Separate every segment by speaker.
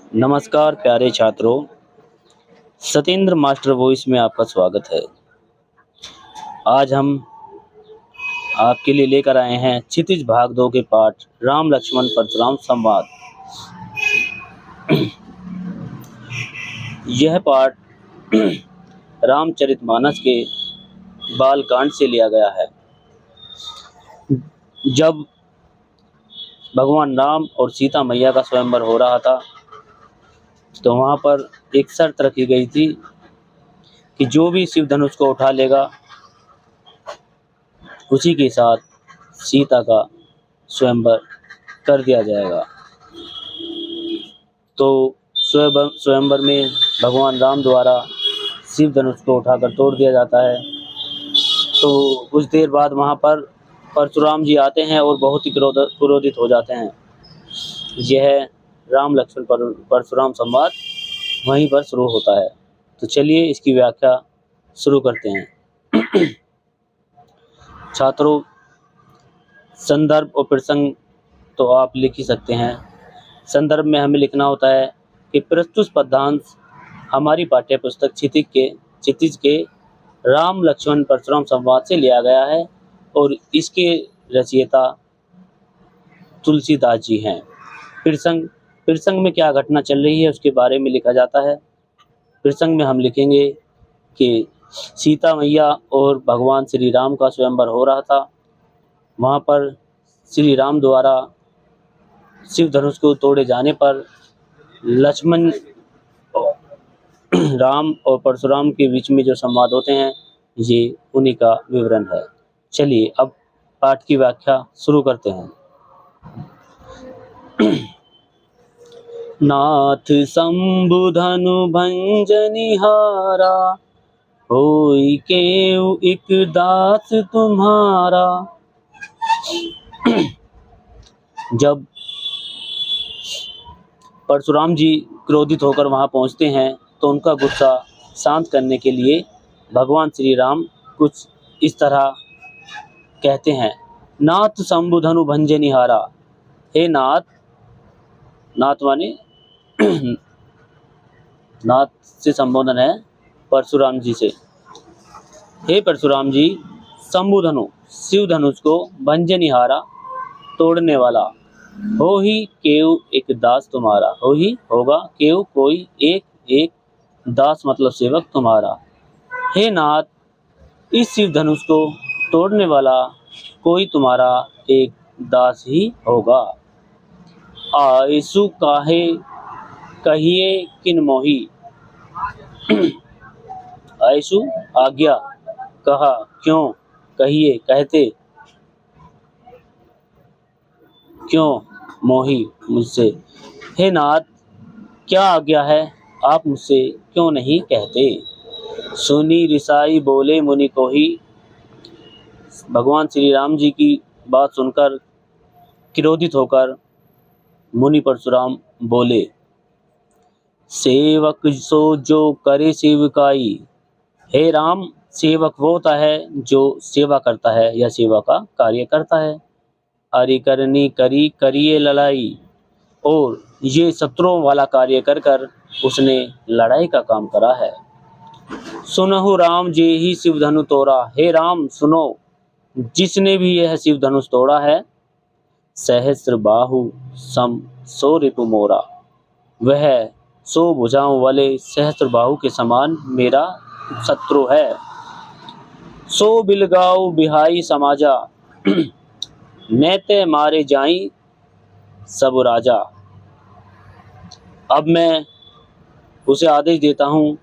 Speaker 1: नमस्कार प्यारे छात्रों, सतेंद्र मास्टर वॉइस में आपका स्वागत है। आज हम आपके लिए लेकर आए हैं क्षितिज भाग 2 के पाठ राम लक्ष्मण परशुराम संवाद। यह पाठ रामचरितमानस के बालकांड से लिया गया है। जब भगवान राम और सीता मैया का स्वयंवर हो रहा था तो वहाँ पर एक शर्त रखी गई थी कि जो भी शिव धनुष को उठा लेगा उसी के साथ सीता का स्वयंवर कर दिया जाएगा। तो स्वयंवर में भगवान राम द्वारा शिव धनुष को उठाकर तोड़ दिया जाता है। तो कुछ देर बाद वहाँ पर परशुराम जी आते हैं और बहुत ही क्रोधित हो जाते हैं। यह राम लक्ष्मण परशुराम संवाद वहीं पर शुरू होता है। तो चलिए इसकी व्याख्या शुरू करते हैं। छात्रों, संदर्भ और प्रसंग तो आप लिख ही सकते हैं। संदर्भ में हमें लिखना होता है कि प्रस्तुत पद्यांश हमारी पाठ्य पुस्तक क्षितिज के राम लक्ष्मण परशुराम संवाद से लिया गया है और इसके रचयिता तुलसीदास जी हैं। प्रसंग में क्या घटना चल रही है उसके बारे में लिखा जाता है। प्रसंग में हम लिखेंगे कि सीता मैया और भगवान श्री राम का स्वयंवर हो रहा था। वहाँ पर श्री राम द्वारा शिव धनुष को तोड़े जाने पर लक्ष्मण राम और परशुराम के बीच में जो संवाद होते हैं ये उन्हीं का विवरण है। चलिए अब पाठ की व्याख्या शुरू करते हैं। नाथ शंभु धनु भंजनिहारा, होई केउ एक दास तुम्हारा। जब परशुराम जी क्रोधित होकर वहां पहुंचते हैं तो उनका गुस्सा शांत करने के लिए भगवान श्री राम कुछ इस तरह कहते हैं। नाथ शंभु धनु भंजनिहारा, हे नाथ, नाथ माने नाथ से संबोधन है परशुराम जी से। हे परशुराम जी, शंभु धनु शिव धनुष को भंजनिहारा तोड़ने वाला, हो ही केव एक दास तुम्हारा। हो ही होगा, केव कोई, एक दास मतलब सेवक तुम्हारा। हे नाथ, इस शिव धनुष को तोड़ने वाला कोई तुम्हारा एक दास ही होगा। आयसु काहे कहिए किन मोही, आयसु आज्ञा, कहा क्यों, कहिए कहते, क्यों, मोही मुझसे। हे नाथ, क्या आज्ञा है, आप मुझसे क्यों नहीं कहते। सुनी रिसाई बोले मुनि को ही, भगवान श्री राम जी की बात सुनकर क्रोधित होकर मुनि परशुराम बोले, सेवक सो जो करे सेवकाई। हे राम, सेवक वो होता है जो सेवा करता है या सेवा का कार्य करता है। हरि करनी करी करिए लड़ाई, और ये शत्रुओं वाला कार्य कर कर उसने लड़ाई का काम करा है। सुनहु राम जे ही शिव धनु तोड़ा, हे राम सुनो, जिसने भी यह शिव धनुष तोड़ा है, सहस्र बाहु सम सो रिपु मोरा, वह 100 भुजाओं वाले सहस्र बाहु के समान मेरा शत्रु है। सो बिलगाओ बिहाई समाजा, नैते मारे जाई सब राजा। अब मैं उसे आदेश देता हूँ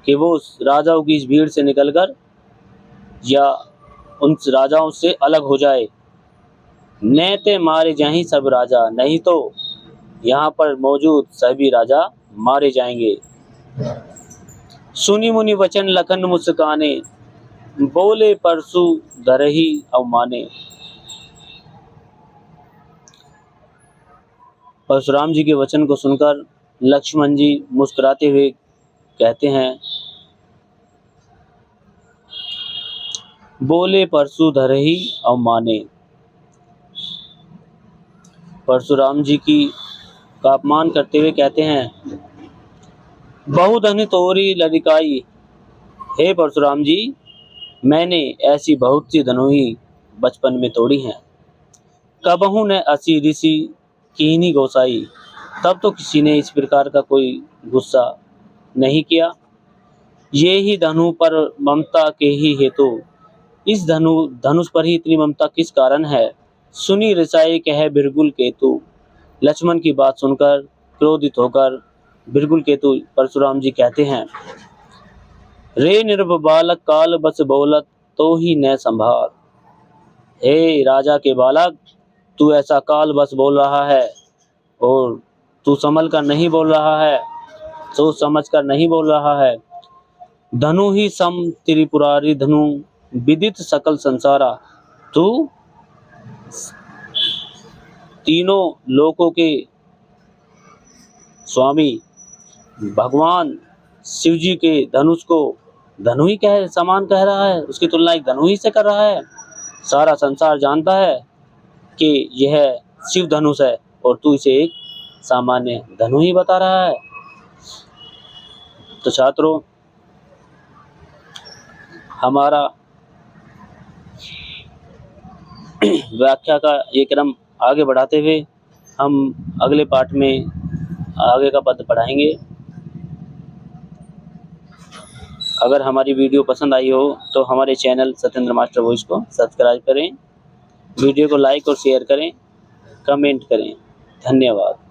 Speaker 1: कि वो राजाओं की इस भीड़ से निकलकर या उन राजाओं से अलग हो जाए। नैते मारे जाई सब राजा, नहीं तो यहाँ पर मौजूद सभी राजा मारे जाएंगे। सुनी मुनि वचन लखन मुस्काने, बोले परसु धरही अवमाने। परशुराम जी के वचन को सुनकर लक्ष्मण जी मुस्कुराते हुए कहते हैं, बोले परसु धरही अवमाने। परशुराम जी की का अपमान करते हुए कहते हैं, बहुधनी तोरी लदिकाई। हे परशुराम जी, मैंने ऐसी बहुत सी धनुही बचपन में तोड़ी हैं, कबहू न असी ऋषि कीनी गोसाई। तब तो किसी ने इस प्रकार का कोई गुस्सा नहीं किया। ये ही धनु पर ममता के ही हेतु, इस धनुष पर ही इतनी ममता किस कारण है। सुनी रिसाई कहे बिरगुल केतु। लक्ष्मण की बात सुनकर क्रोधित होकर बिरगुल केतु परशुराम जी कहते हैं, रे निर्भ बालक काल बस बोलत तो ही न संभाल। हे राजा के बालक, तू ऐसा काल बस बोल रहा है और तू संभल कर नहीं बोल रहा है, सोच समझ कर नहीं बोल रहा है। धनु ही सम त्रिपुरारी धनु विदित सकल संसारा। तू तीनों लोकों के स्वामी भगवान शिव जी के धनुष को धनु ही कह समान कह रहा है, उसकी तुलना एक धनु ही से कर रहा है। सारा संसार जानता है कि यह शिव धनुष है और तू इसे एक सामान्य धनु ही बता रहा है। तो छात्रों, हमारा व्याख्या का ये क्रम आगे बढ़ाते हुए हम अगले पाठ में आगे का पद पढ़ाएंगे। अगर हमारी वीडियो पसंद आई हो तो हमारे चैनल सत्येंद्र मास्टर वॉइस को सब्सक्राइब करें, वीडियो को लाइक और शेयर करें, कमेंट करें। धन्यवाद।